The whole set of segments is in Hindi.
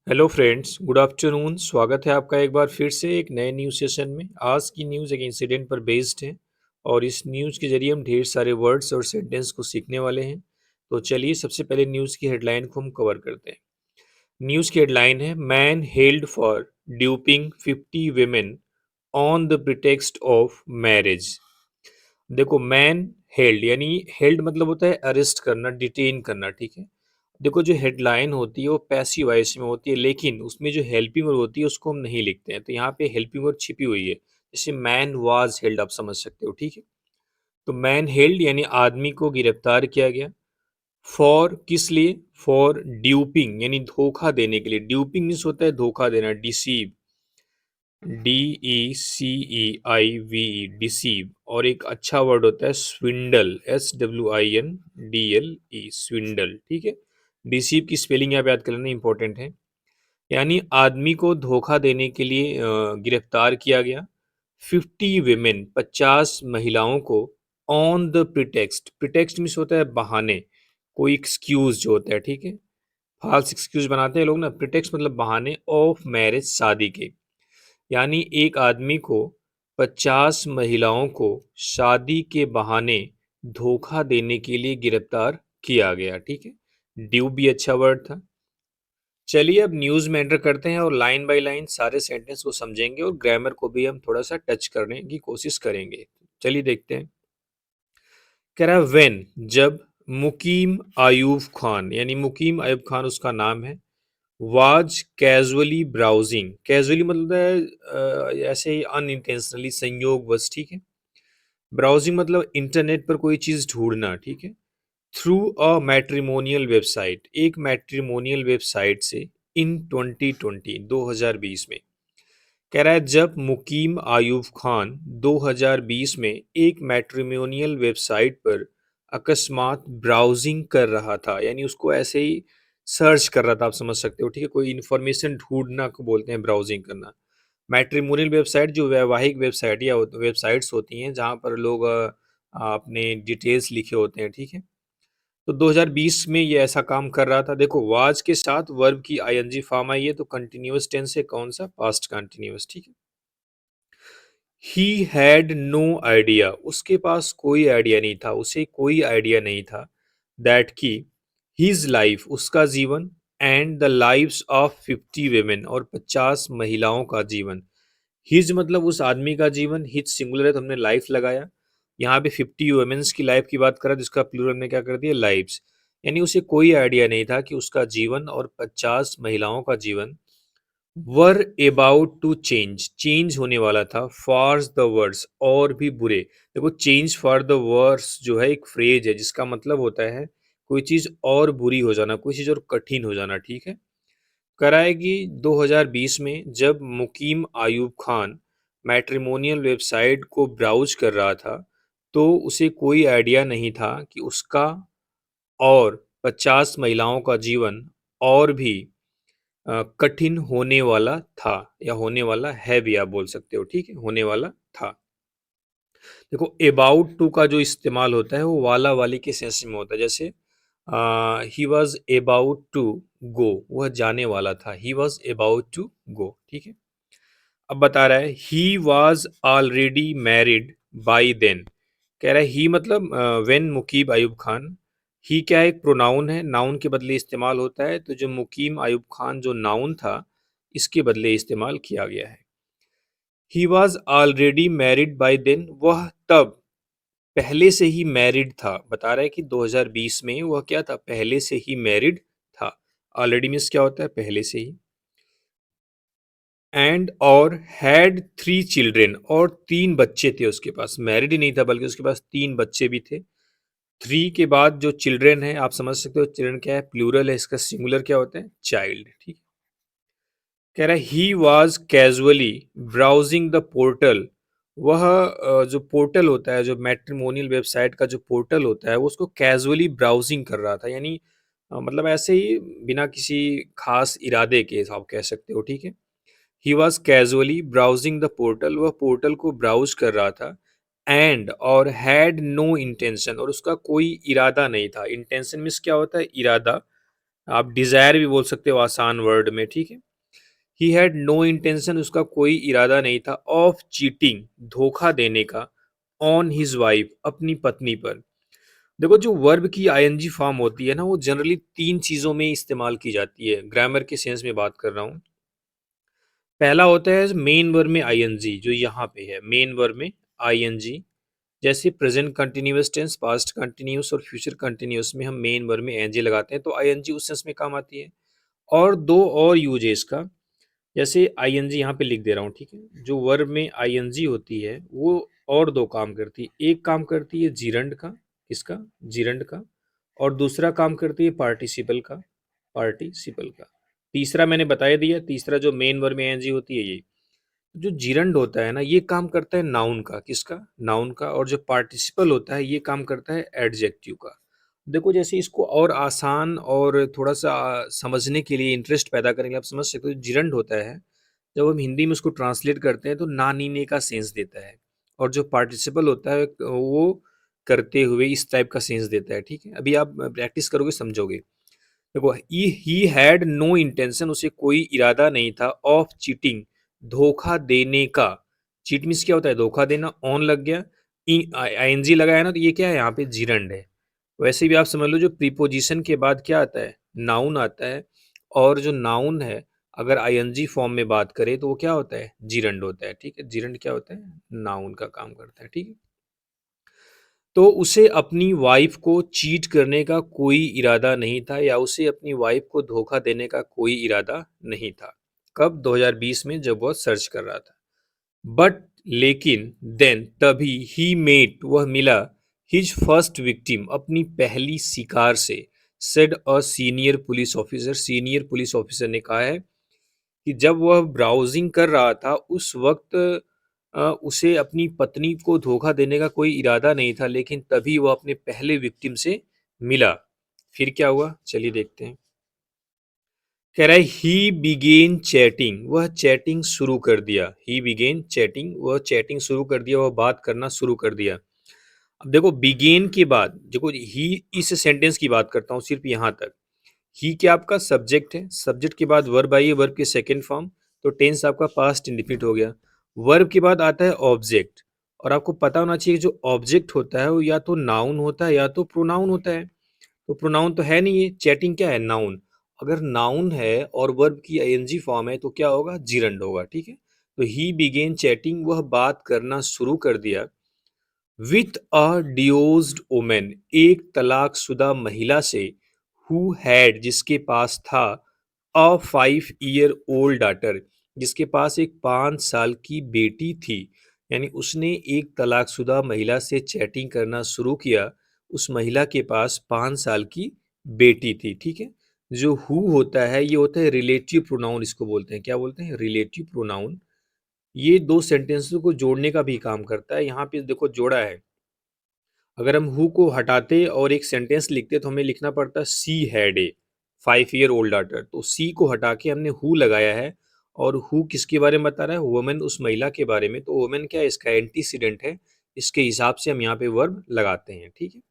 Hello friends, good afternoon. स्वागत है आपका एक बार फिर से एक नए न्यूज़ सेशन में। आज की न्यूज़ एक इंसिडेंट पर बेस्ड है और इस न्यूज़ के जरिए हम ढेर सारे वर्ड्स और सेंटेंस को सीखने वाले हैं। तो चलिए सबसे पहले न्यूज़ की हेडलाइन को हम कवर करते हैं। न्यूज़ की हेडलाइन है, man held for duping 50 women on the pretext of marriage. देखो, मैन हेल्ड यानी हेल्ड मतलब होता है अरेस्ट करना, डिटेन करना, ठीक है। देखो, जो हेडलाइन होती है वो पैसिव वॉइस में होती है, लेकिन उसमें जो हेल्पिंग वर्ब होती है उसको हम नहीं लिखते हैं, तो यहाँ पे हेल्पिंग वर्ब छिपी हुई है। जैसे मैन वाज हेल्ड, आप समझ सकते हो, ठीक है। तो मैन हेल्ड यानी आदमी को गिरफ्तार किया गया। फॉर किस लिए? फॉर ड्यूपिंग यानी धोखा देने के लिए। ड्यूपिंग मीन्स होता है धोखा देना, डिसीव, DECEIVE, डिसीव। और एक अच्छा वर्ड होता है स्विंडल, SWINDLE, स्विंडल, ठीक है। डिसीव की स्पेलिंग आप याद कर लेना, इंपॉर्टेंट है। यानी आदमी को धोखा देने के लिए गिरफ्तार किया गया। 50 women, 50 महिलाओं को, on the pretext, pretext means होता है बहाने, कोई एक्सक्यूज जो होता है, ठीक है। फॉल्स एक्सक्यूज बनाते हैं लोग ना, प्रिटेक्स्ट मतलब बहाने, ऑफ मैरिज, शादी के। यानी एक आदमी को 50 महिलाओं को शादी के बहाने धोखा देने के लिए गिरफ्तार किया गया, ठीक है। ड्यू भी अच्छा वर्ड था। चलिए अब न्यूज़ में एंटर करते हैं और लाइन बाय लाइन सारे सेंटेंस को समझेंगे और ग्रामर को भी हम थोड़ा सा टच करने की कोशिश करेंगे। चलिए देखते हैं। कह रहा है व्हेन, जब, मुकीम आयूब खान यानी मुकीम आयूब खान उसका नाम है, वाज कैजुअली ब्राउजिंग, कैजुअली मतलब है ऐसे ही अनइंटेंशनली, संयोगवश, ठीक है। ब्राउजिंग मतलब इंटरनेट पर कोई चीज़ ढूंढना, ठीक है। थ्रू अ मैट्रिमोनियल वेबसाइट, एक मैट्रिमोनियल वेबसाइट से, इन 2020, 2020 में। कह रहा है जब मुकीम आयूब खान 2020 में एक मैट्रिमोनियल वेबसाइट पर अकस्मात ब्राउजिंग कर रहा था, यानी उसको ऐसे ही सर्च कर रहा था, आप समझ सकते हो, ठीक है। कोई इन्फॉर्मेशन ढूंढना को बोलते हैं ब्राउजिंग करना। मैट्रिमोनियल वेबसाइट जो वैवाहिक वेबसाइट या वेबसाइट्स होती हैं जहाँ पर लोग अपने डिटेल्स लिखे होते हैं, ठीक है। तो 2020 में ये ऐसा काम कर रहा था। देखो, वाज के साथ वर्ब की आईएनजी फॉर्म आई है, तो कंटिन्यूअस टेंस है, कौन सा? पास्ट कंटिन्यूअस, ठीक है। ही हैड नो आइडिया, उसके पास कोई आइडिया नहीं था, उसे कोई आइडिया नहीं था, दैट की हिज लाइफ, उसका जीवन, and the lives of 50 women, और 50 महिलाओं का जीवन। हिज मतलब उस आदमी का जीवन, हिज सिंगुलर है तो हमने लाइफ लगाया। यहाँ पे 50 वुमेन्स की लाइफ की बात करा, जिसका प्लूरल हमने क्या कर दिया? लाइव्स। यानी उसे कोई आइडिया नहीं था कि उसका जीवन और 50 महिलाओं का जीवन were about to change, change होने वाला था, फॉर द वर्स, और भी बुरे। देखो, चेंज फॉर द वर्स जो है एक फ्रेज है जिसका मतलब होता है कोई चीज और बुरी हो जाना, कोई चीज और कठिन हो जाना, ठीक है। कराएगी 2020 में जब मुकीम आयूब खान मैट्रिमोनियल वेबसाइट को ब्राउज कर रहा था, तो उसे कोई आइडिया नहीं था कि उसका और 50 महिलाओं का जीवन और भी कठिन होने वाला था, या होने वाला है भी आप बोल सकते हो, ठीक है, होने वाला था। देखो, अबाउट टू का जो इस्तेमाल होता है वो वाला वाली के सेंस में होता है। जैसे he was about to go, वह जाने वाला था, he was about to go, ठीक है। अब बता रहा है he was already married by then. कह रहा है ही मतलब वेन मुकीब आयुब खान। ही क्या है? एक प्रोनाउन है, नाउन के बदले इस्तेमाल होता है, तो जो मुकीम आयुब खान जो नाउन था इसके बदले इस्तेमाल किया गया है। He was already married by then, वह तब पहले से ही मैरिड था। बता रहा है कि 2020 में वह क्या था? पहले से ही मैरिड था। ऑलरेडी मीन्स क्या होता है? पहले से ही। एंड और हैड 3 चिल्ड्रेन, और 3 बच्चे थे उसके पास। मैरिड ही नहीं था बल्कि उसके पास 3 बच्चे भी थे। 3 के बाद जो चिल्ड्रेन है, आप समझ सकते हो चिल्ड्रेन क्या है? प्लूरल है, इसका सिंगुलर क्या होता है? चाइल्ड, ठीक है। कह रहा है he was casually browsing the portal. वह जो पोर्टल होता है, जो मैट्रिमोनियल वेबसाइट का जो पोर्टल होता है, वो उसको कैजुअली ब्राउजिंग कर रहा था। यानी मतलब ऐसे ही बिना किसी खास इरादे के, आप कह सकते हो, ठीक है। He was casually browsing the portal, वह पोर्टल को ब्राउज कर रहा था। एंड और हैड नो इंटेंशन, और उसका कोई इरादा नहीं था। इंटेंशन मीन्स क्या होता है? इरादा। आप डिज़ायर भी बोल सकते हो आसान वर्ड में, ठीक है। ही हैड नो इंटेंशन, उसका कोई इरादा नहीं था, ऑफ चीटिंग, धोखा देने का, ऑन हिज वाइफ, अपनी पत्नी पर। देखो जो वर्ब की आईएनजी फॉर्म होती है ना, वो जनरली 3 चीज़ों में इस्तेमाल की जाती है, ग्रामर के सेंस में बात कर रहा हूँ। पहला होता है मेन वर्ब में आईएनजी, जो यहाँ पे है, मेन वर्ब में आईएनजी। जैसे present continuous tense, past continuous और फ्यूचर कंटिन्यूअस में हम मेन वर्ब में एनजी लगाते हैं, तो आईएनजी उस सेंस में काम आती है। और दो और यूज है इसका, जैसे आईएनजी यहाँ पे लिख दे रहा हूँ, ठीक है। जो वर्ब में आईएनजी होती है वो और दो काम करती है। एक काम करती है जीरंड का, किसका, जीरंड का। और दूसरा काम करती है पार्टिसिपल का, पार्टिसिपल का। तीसरा मैंने बता दिया, तीसरा जो मेन वर्ब में आईएनजी होती है ये। जो जिरंड होता है ना, ये काम करता है नाउन का, किसका, नाउन का। और जो पार्टिसिपल होता है ये काम करता है एडजेक्टिव का। देखो जैसे इसको और आसान और थोड़ा सा समझने के लिए इंटरेस्ट पैदा करेंगे, आप समझ सकते हो। जिरंड होता है, जब हम हिंदी में उसको ट्रांसलेट करते हैं तो ना नीने का सेंस देता है। और जो पार्टिसिपल होता है वो करते हुए इस टाइप का सेंस देता है, ठीक है। अभी आप प्रैक्टिस करोगे समझोगे। देखो ही हैड नो इंटेंशन, उसे कोई इरादा नहीं था, ऑफ चीटिंग, धोखा देने का। चीट मीन्स क्या होता है, धोखा देना। ऑन लग गया, आईएनजी लगा है ना, तो ये क्या है, यहाँ पे जीरंड है। वैसे भी आप समझ लो, जो प्रीपोजिशन के बाद क्या आता है, नाउन आता है। और जो नाउन है अगर आईएनजी फॉर्म में बात करें तो वो क्या होता है, जीरंड होता है, ठीक है। जीरंड क्या होता है, नाउन का काम करता है, ठीक है। तो उसे अपनी वाइफ को चीट करने का कोई इरादा नहीं था, या उसे अपनी वाइफ को धोखा देने का कोई इरादा नहीं था। कब, 2020 में, जब वह सर्च कर रहा था। बट, लेकिन, देन, तभी, ही मेट, वह मिला, हिज फर्स्ट विक्टिम, अपनी पहली शिकार से। Said a senior police officer, senior police officer ने कहा है कि जब वह ब्राउजिंग कर रहा था उस वक्त उसे अपनी पत्नी को धोखा देने का कोई इरादा नहीं था, लेकिन तभी वह अपने पहले विक्टिम से मिला। फिर क्या हुआ, चलिए देखते हैं। कह रहा है ही बिगेन चैटिंग, वह चैटिंग शुरू कर दिया। ही बिगेन चैटिंग, वह चैटिंग शुरू कर दिया, वह बात करना शुरू कर दिया। अब देखो बिगेन के बाद, देखो ही, इस सेंटेंस की बात करता हूँ सिर्फ यहाँ तक। ही क्या आपका सब्जेक्ट है, सब्जेक्ट के बाद वर्ब आई है, वर्ब की सेकेंड फॉर्म, तो टेंस आपका पास्ट इंडिफिनिट हो गया। वर्ब के बाद आता है ऑब्जेक्ट। और आपको पता होना चाहिए जो ऑब्जेक्ट होता है वो या तो नाउन होता है या तो प्रोनाउन होता है। तो प्रोनाउन तो है नहीं, ये चैटिंग क्या है, नाउन। अगर नाउन है और वर्ब की आईएनजी फॉर्म है तो क्या होगा, जीरंड होगा, ठीक है। तो ही बिगेन चैटिंग, वह बात करना शुरू कर दिया, विथ अ डिवोर्स्ड वुमेन, एक तलाकशुदा महिला से, हु हैड, जिसके पास था, अ 5 ईयर ओल्ड डाटर, जिसके पास एक 5 साल की बेटी थी। यानी उसने एक तलाकशुदा महिला से चैटिंग करना शुरू किया, उस महिला के पास 5 साल की बेटी थी, ठीक है। जो हु होता है ये होता है रिलेटिव प्रोनाउन, इसको बोलते हैं, क्या बोलते हैं, रिलेटिव प्रोनाउन। ये दो सेंटेंसों को जोड़ने का भी काम करता है। यहाँ पे देखो जोड़ा है। अगर हम हु को हटाते और एक सेंटेंस लिखते तो हमें लिखना पड़ता she had a 5 year old daughter, तो सी को हटा के हमने हु लगाया है। और हु किसके बारे में बता रहा है, वुमेन, उस महिला के बारे में। तो वुमेन क्या है, इसका एंटीसीडेंट है, इसके हिसाब से हम यहाँ पे वर्ब लगाते हैं, ठीक है।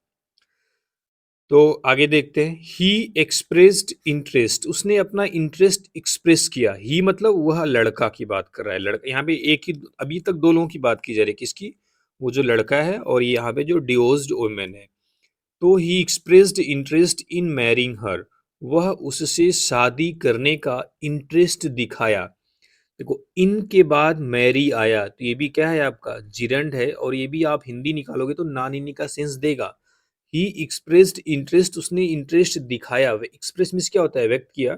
तो आगे देखते हैं। ही एक्सप्रेस्ड इंटरेस्ट, उसने अपना इंटरेस्ट एक्सप्रेस किया। ही मतलब वह लड़का की बात कर रहा है, लड़का। यहाँ पे एक ही, अभी तक दो लोगों की बात की जा रही है, किसकी, वो जो लड़का है और यहाँ पे जो डिवोर्स्ड वुमेन है। तो ही एक्सप्रेस्ड इंटरेस्ट इन मैरिंग हर, वह उससे शादी करने का इंटरेस्ट दिखाया। देखो इन के बाद मैरी आया तो ये भी क्या है आपका, जिरंड है। और ये भी आप हिंदी निकालोगे तो नानी का सेंस देगा। ही एक्सप्रेस्ड इंटरेस्ट, उसने इंटरेस्ट दिखाया। एक्सप्रेस मीन्स क्या होता है, व्यक्त किया।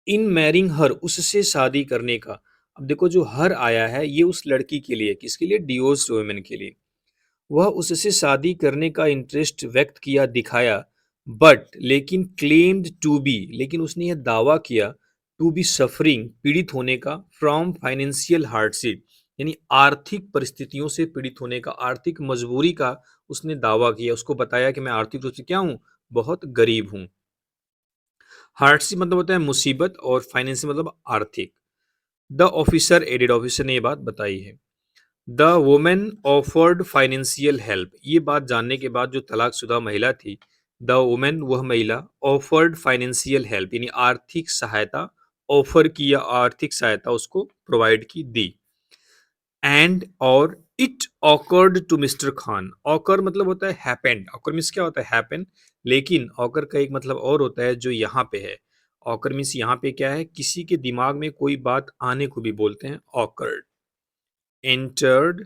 इन मैरिंग हर, उससे शादी करने का। अब देखो जो हर आया है ये उस लड़की के लिए, किसके लिए, डिवोर्स्ड वुमेन के लिए। वह उससे शादी करने का इंटरेस्ट व्यक्त किया, दिखाया। बट, लेकिन, क्लेम्ड टू बी, लेकिन उसने यह दावा किया, टू बी सफरिंग, पीड़ित होने का, फ्रॉम फाइनेंशियल हार्डशिप, यानी आर्थिक परिस्थितियों से पीड़ित होने का, आर्थिक मजबूरी का उसने दावा किया। उसको बताया कि मैं आर्थिक रूप से क्या हूँ, बहुत गरीब हूँ। हार्डशिप मतलब होता है मुसीबत, और फाइनेंशियल मतलब आर्थिक। द ऑफिसर एडेड, ऑफिसर ने ये बात बताई है। The women offered financial help, ये बात जानने के बाद जो तलाकशुदा महिला थी द वुमेन, वह महिला, ऑफर्ड फाइनेंशियल हेल्प यानी आर्थिक सहायता ऑफर की या आर्थिक सहायता उसको प्रोवाइड की, दी। एंड और it occurred to Mister Khan. Occur मतलब होता है हैपेंड, ऑकर मीन्स क्या होता है, हैपन। लेकिन ऑकर का एक मतलब और होता है जो यहाँ पे है। ऑकर मीन्स यहाँ पे क्या है, किसी के दिमाग में कोई बात आने को भी बोलते हैं ऑकर्ड। एंटर्ड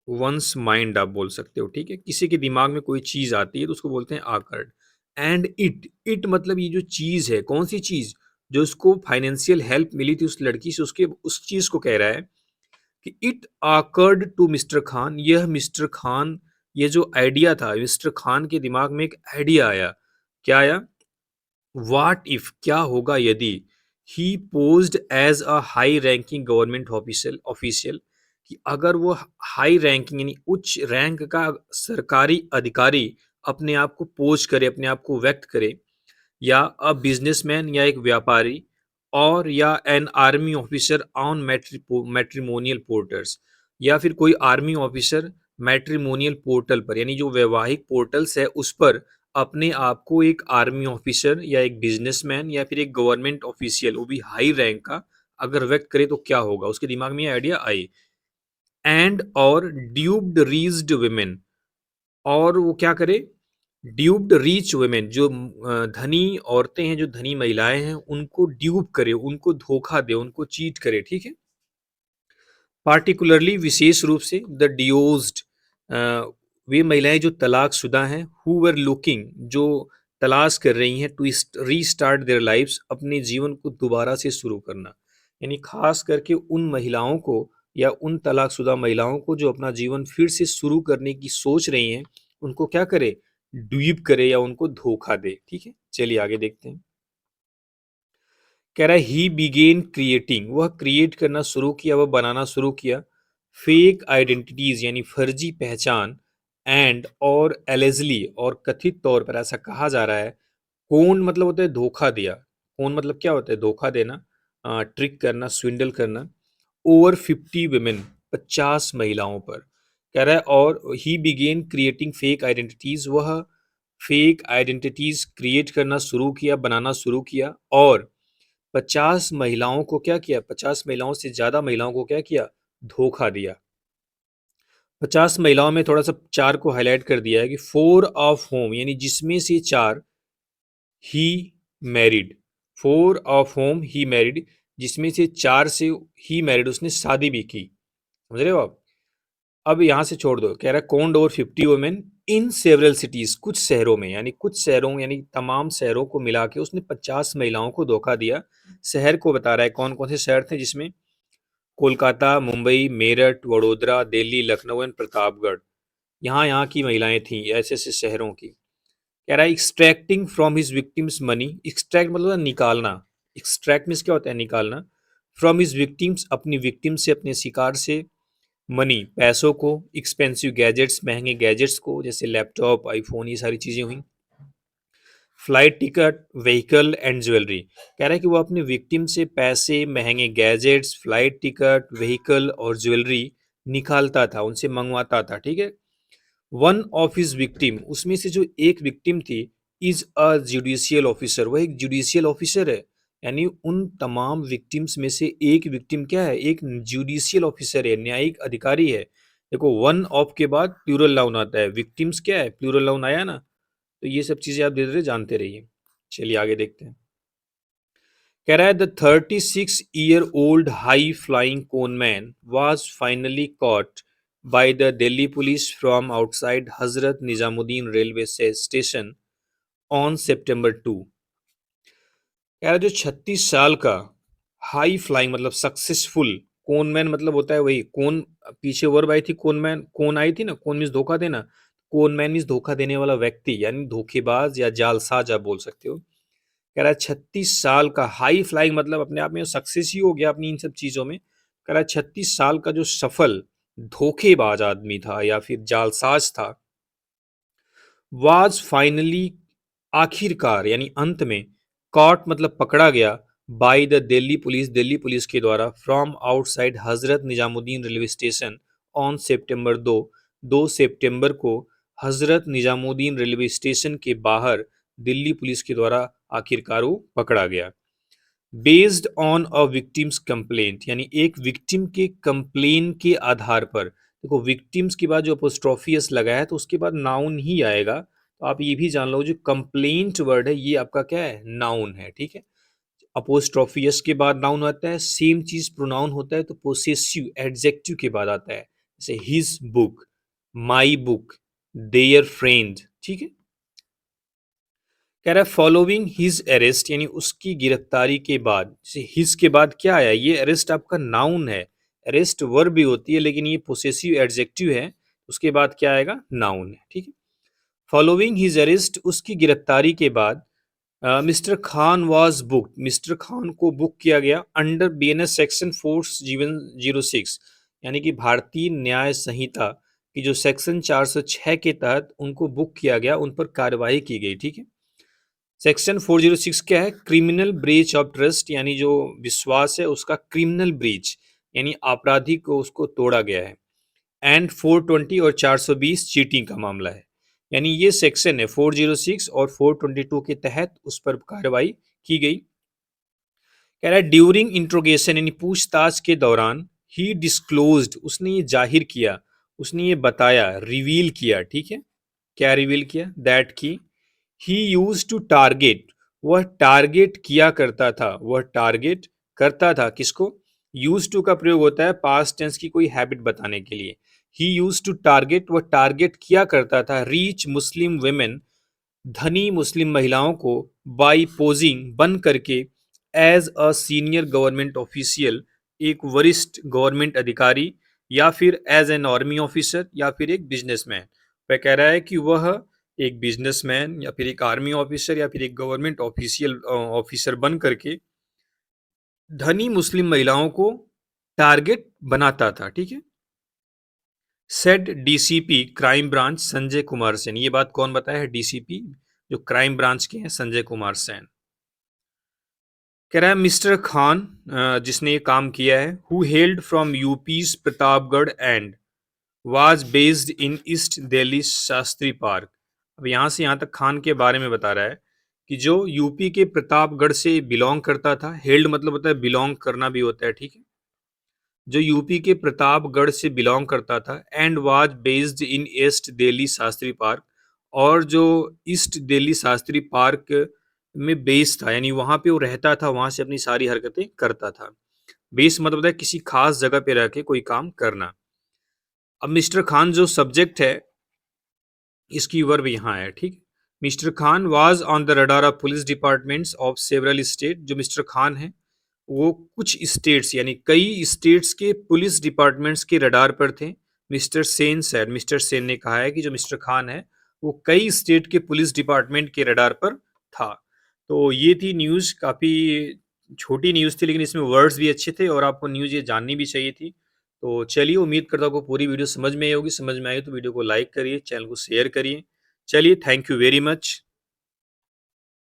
वंस माइंड आप बोल सकते हो, ठीक है। किसी के दिमाग में कोई चीज आती है तो उसको बोलते हैं आकर्ड। एंड इट मतलब ये जो चीज है, कौन सी चीज, जो उसको फाइनेंशियल हेल्प मिली थी उस लड़की से, उसके उस चीज को कह रहा है कि इट आकर्ड टू मिस्टर खान, यह मिस्टर खान, ये जो आइडिया था मिस्टर खान के दिमाग में एक आइडिया आया। क्या आया, व्हाट इफ, क्या होगा यदि, he posed as a high ranking government official, कि अगर वो हाई रैंकिंग यानी उच्च रैंक का सरकारी अधिकारी अपने आप को पोज करे, अपने आप को व्यक्त करे, या अ बिजनेसमैन या एक व्यापारी, और या an army officer on matrimonial portals, या फिर कोई आर्मी ऑफिसर मैट्रिमोनियल पोर्टल पर यानी जो वैवाहिक पोर्टल्स है उस पर अपने आप को एक आर्मी ऑफिसर या एक बिजनेसमैन या फिर एक गवर्नमेंट ऑफिशियल, वो भी हाई रैंक का, अगर व्यक्त करे तो क्या होगा, उसके दिमाग में ये आइडिया आई। एंड और ड्यूब्ड रीच्ड वुमेन, और वो क्या करे, ड्यूब्ड रीच वुमेन, जो धनी औरतें हैं, जो धनी महिलाएं हैं, उनको ड्यूब करे, उनको धोखा दे, उनको चीट करे, ठीक है। पार्टिकुलरली विशेष रूप से द डियोज्ड, वे महिलाएं जो तलाकशुदा हैं, हु वर लुकिंग, जो तलाश कर रही हैं, टू रीस्टार्ट देयर लाइफ्स, अपने जीवन को दोबारा से शुरू करना। यानी खास करके उन महिलाओं को या उन तलाकशुदा महिलाओं को जो अपना जीवन फिर से शुरू करने की सोच रही हैं, उनको क्या करे, ड्वीप करे या उनको धोखा दे, ठीक है। चलिए आगे देखते हैं। कह रहा है ही बिगेन क्रिएटिंग, वह क्रिएट करना शुरू किया, वह बनाना शुरू किया, फेक आइडेंटिटीज यानी फर्जी पहचान, एंड और एलेजली और कथित तौर पर ऐसा कहा जा रहा है, कौन मतलब होता है धोखा दिया, कौन मतलब क्या होता है धोखा देना, ट्रिक करना, स्विंडल करना, ओवर 50 वुमेन, 50 महिलाओं पर। कह रहा है और ही बिगेन क्रिएटिंग फेक आइडेंटिटीज, वह फेक आइडेंटिटीज क्रिएट करना शुरू किया, बनाना शुरू किया, और 50 महिलाओं को क्या किया, 50 महिलाओं से ज्यादा महिलाओं को क्या किया, धोखा दिया। 50 महिलाओं में थोड़ा सा चार को हाईलाइट कर दिया है कि 4 ऑफ होम यानी जिसमें से चार he married, 4 of whom he married, जिसमें से चार से ही मैरिड, उसने शादी भी की। समझ रहे हो आप। अब यहां से छोड़ दो, कह रहा है कौन over 50 women in several cities, कुछ शहरों में, यानी कुछ शहरों यानी तमाम शहरों को मिला के उसने 50 महिलाओं को धोखा दिया। शहर को बता रहा है कौन कौन से शहर थे, जिसमें कोलकाता, मुंबई, मेरठ, वडोदरा, दिल्ली, लखनऊ एंड प्रतापगढ़, यहाँ यहाँ की महिलाएं थीं, ऐसे ऐसे शहरों की। कह रहा है extracting from his victims money, extract मतलब होता है निकालना, एक्सट्रैक्ट मीन्स क्या होता है, निकालना, फ्रॉम हिज विक्टिम्स, अपनी विक्टिम से, अपने शिकार से, मनी पैसों को, एक्सपेंसिव गैजेट्स महंगे गैजेट्स को, जैसे लैपटॉप, आईफोन, ये सारी चीजें हुई, flight ticket, vehicle and jewellery. कह रहा है कि वो अपने विक्टिम से पैसे, महंगे गैजेट्स, फ्लाइट टिकट, व्हीकल और ज्वेलरी निकालता था, उनसे मंगवाता था, ठीक है। वन ऑफ हिज विक्टिम, उसमें से जो एक विक्टिम थी, इज अ जुडिशियल ऑफिसर, वह एक जुडिशियल ऑफिसर है। यानी उन तमाम विक्टिम्स में से एक विक्टिम क्या है, एक जुडिशियल ऑफिसर है, न्यायिक अधिकारी है। देखो वन ऑफ के बाद प्लूरल नाउन आता है, विक्टिम्स क्या है, प्लूरल नाउन आया ना। तो ये सब चीजें आप धीरे धीरे जानते रहिए। चलिए आगे देखते हैं। कह रहा है the 36-year-old high flying conman was finally caught by the Delhi police from outside Hazrat Nizamuddin railway station on September 2। कह रहा है जो 36 साल का हाई फ्लाइंग मतलब सक्सेसफुल, कोनमैन मतलब होता है वही कोन, पीछे वर्ब आई थी कोनमैन, कोन आई थी ना, कोन मीन्स धोखा देना, कोनमैन मीन्स धोखा देने वाला व्यक्ति यानी धोखेबाज या जालसाज आप बोल सकते हो। कह रहा है 36 साल का हाई फ्लाइंग मतलब अपने आप में सक्सेस ही हो गया अपनी इन सब चीजों में। कह रहा है 36 साल का जो सफल धोखेबाज आदमी था या फिर जालसाज था, वाज फाइनली आखिरकार यानी अंत में, कॉट मतलब पकड़ा गया, बाय द दिल्ली पुलिस के द्वारा, from outside Hazrat Nizamuddin railway station on सितंबर 2 2 सितंबर को, हजरत निजामुद्दीन रेलवे स्टेशन के बाहर दिल्ली पुलिस के द्वारा आखिरकार वो पकड़ा गया। Based on a victims complaint, यानी एक विक्टिम के कंप्लेन के आधार पर, देखो विक्टिम्स के बाद जो अपोस्ट्रोफियस लगा है तो उसके बाद नाउन ही आएगा, तो आप ये भी जान लो जो कंप्लेंट वर्ड है ये आपका क्या है, नाउन है, ठीक है। अपोस्ट्रोफियस के बाद नाउन आता है, सेम चीज प्रोनाउन होता है तो पोसेसिव एडजेक्टिव के बाद आता है, जैसे his book, my book, there friend, ठीक है। कह रहा है फॉलोइंग हिज अरेस्ट, यानी उसकी गिरफ्तारी के बाद, जैसे हिज के बाद क्या आया, ये अरेस्ट आपका नाउन है, अरेस्ट वर्ब भी होती है लेकिन ये पोसेसिव एडजेक्टिव है, उसके बाद क्या आएगा, नाउन है, ठीक है। फॉलोइंग हिज अरेस्ट, उसकी गिरफ्तारी के बाद mister Khan was book, mister Khan को बुक किया गया अंडर बीएनएस सेक्शन 406, यानी कि भारतीय न्याय संहिता की जो सेक्शन 406 के तहत उनको बुक किया गया, उन पर कार्रवाई की गई, ठीक है। सेक्शन 406 क्या है, क्रिमिनल ब्रीच ऑफ ट्रस्ट, यानी जो विश्वास है उसका क्रिमिनल ब्रीच, यानी आपराधिक को उसको तोड़ा गया है। एंड 420 और 420 चीटिंग का मामला है, यानी ये सेक्शन है 406 और 422 के तहत उस पर कार्रवाई की गई। कह रहा है ड्यूरिंग इंट्रोगेशन, यानी पूछताछ के दौरान, ही डिस्क्लोज्ड, उसने ये जाहिर किया, उसने ये बताया, रिवील किया, ठीक है। क्या रिवील किया, दैट की ही यूज टू टारगेट, वह टारगेट किया करता था, वह टारगेट करता था किसको, यूज टू का प्रयोग होता है पास्ट टेंस की कोई हैबिट बताने के लिए। ही यूज टू टारगेट, वह टारगेट किया करता था रीच मुस्लिम वेमेन, धनी मुस्लिम महिलाओं को, बाई पोजिंग, बन करके, as a senior government official, एक वरिष्ठ गवर्नमेंट अधिकारी, या फिर एज एन आर्मी ऑफिसर, या फिर एक बिजनेसमैन। वह कह रहा है कि वह एक बिजनेसमैन या फिर एक आर्मी ऑफिसर या फिर एक गवर्नमेंट ऑफिशियल ऑफिसर बन करके धनी मुस्लिम महिलाओं को टारगेट बनाता था, ठीक है। Said DCP crime branch Sanjay Kumar Sen, ये बात कौन बताया है, डीसीपी जो क्राइम ब्रांच के हैं संजय कुमार सेन। कह रहा है मिस्टर खान, जिसने ये काम किया है, who held from यूपीज Pratapgarh and was based in east Delhi Shastri park. अब यहाँ से यहाँ तक खान के बारे में बता रहा है कि जो यूपी के प्रतापगढ़ से बिलोंग करता था, हेल्ड मतलब होता है बिलोंग करना भी होता है, ठीक है। जो यूपी के प्रतापगढ़ से बिलोंग करता था, and was based in east Delhi Shastri park, और जो ईस्ट दिल्ली शास्त्री पार्क में बेस था, यानी वहां पे वो रहता था, वहां से अपनी सारी हरकतें करता था। बेस मतलब होता है किसी खास जगह पे रह के कोई काम करना। अब मिस्टर खान जो सब्जेक्ट है, इसकी वर्ब यहाँ है, ठीक। Mister Khan was on the radar of police departments of several state, जो मिस्टर खान है वो कुछ स्टेट्स यानी कई स्टेट्स के पुलिस डिपार्टमेंट्स के रडार पर थे। Mister Sen sad, mister Sen ने कहा है कि जो मिस्टर खान है वो कई स्टेट के पुलिस डिपार्टमेंट के रडार पर था। तो ये थी न्यूज़, काफ़ी छोटी न्यूज़ थी लेकिन इसमें वर्ड्स भी अच्छे थे और आपको न्यूज़ ये जाननी भी चाहिए थी। तो चलिए, उम्मीद करता हूँ आपको पूरी वीडियो समझ में आई होगी। समझ में आई तो वीडियो को लाइक करिए, चैनल को शेयर करिए। चलिए, थैंक यू वेरी मच।